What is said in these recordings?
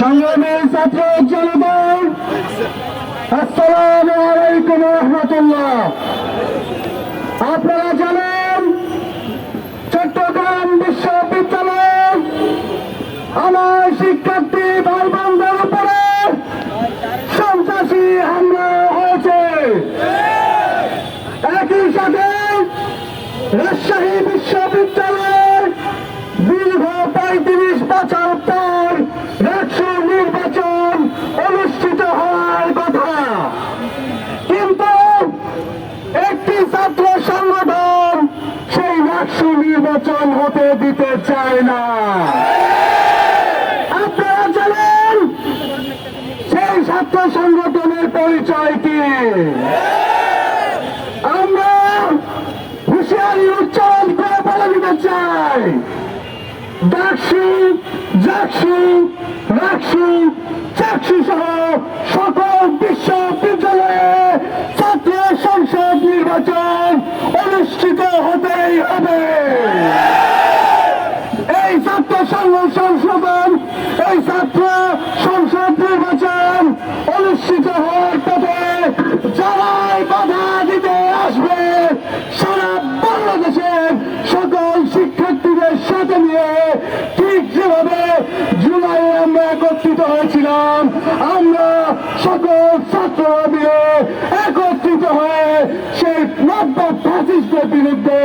সংগ্রামী ছাত্র জনতা, আসসালামু আলাইকুম রহমতুল্লাহ। আপনারা জানেন চট্টগ্রাম বিশ্ববিদ্যালয়ে আমার শিক্ষার্থী ভাই বোনদের উপরে সন্ত্রাসী হামলা হয়েছে। একই সাথে রাজশাহী বিশ্ববিদ্যালয়ের দীর্ঘ ৩৫ বছর পর রাষ্ট্র নির্বাচন অনুষ্ঠিত হওয়ার কথা, কিন্তু একটি ছাত্র সংগঠন সেই রাষ্ট্র নির্বাচন হতে দিতে চায় না। আপনারা জানেন সেই ছাত্র সংগঠনের পরিচয় কি? আমরা হুঁশিয়ারি উচ্চারণ করে বলে দিতে চাই, ডাকসু, জাকসু, রাকসু, চাকসু সহ সকল বিশ্ববিদ্যালয়ে ছাত্র সংসদ নির্বাচন অনুষ্ঠিত হতেই হবে। এই ছাত্র সংশোধন, এই ছাত্র সংসদ নির্বাচন অনুষ্ঠিত হওয়ার পথে যারাই বাধা দিতে আসবে, সারা বাংলাদেশের সকল শিক্ষার্থীদের সাথে নিয়ে ঠিক যেভাবে জুলাইয়ে আমরা একত্রিত হয়েছিলাম, আমরা সকল ছাত্র মিলে একত্রিত হয়ে সেই নব্য ফ্যাসিস্টের বিরুদ্ধে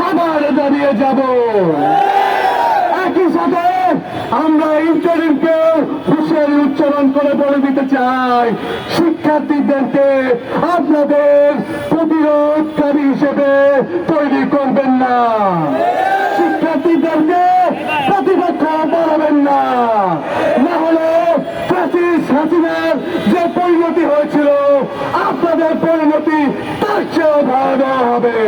আবার দাঁড়িয়ে যাব। একই সাথে আমরা ইন্টারিমকে হুঁশিয়ারি উচ্চারণ করে বলে দিতে চাই, শিক্ষার্থীদেরকে আপনাদের প্রতিরোধকারী হিসেবে তৈরি করবেন না, শিক্ষার্থীদেরকে প্রতিপক্ষ বানাবেন না, না হলে ফ্যাসিস্ট হাসিনার যে পরিণতি হয়েছিল আপনাদের পরিণতি তার চেয়েও ভয়াবহ হবে।